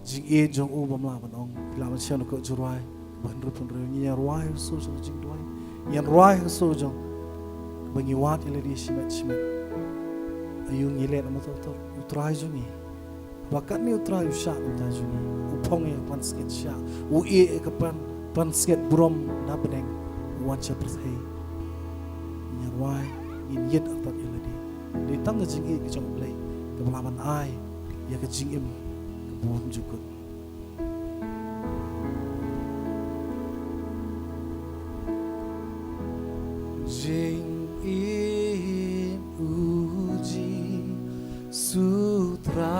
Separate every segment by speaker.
Speaker 1: jing e jong u bam la ban ong la ban chen ko jurai ban ru pun re ni ruai so jong jing duai yan ruai so jong bangi wat ile di simet ayung ile na motor utrai jungi bakat ni utrai usha ta jungi upong ya pan sket sha u e ka pan sket brom na beneng wan cha prthei ni ruai in yet atat ile di tang jing e ki jong play ka bala ban ai ya ka jing im ka bon jukut jing im uji sutrayana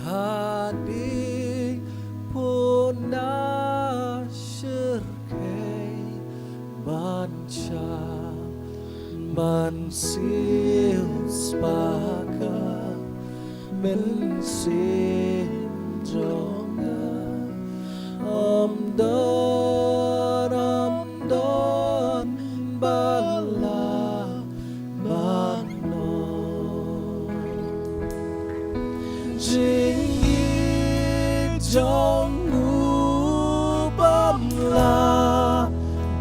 Speaker 1: hadi puna shirkai bancha mansil spaka mensin jonga amdon bala bagno jingi jongu bamla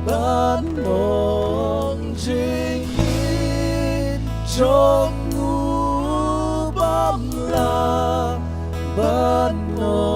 Speaker 1: bagno jingi jongu bamla bagno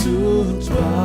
Speaker 1: Sutra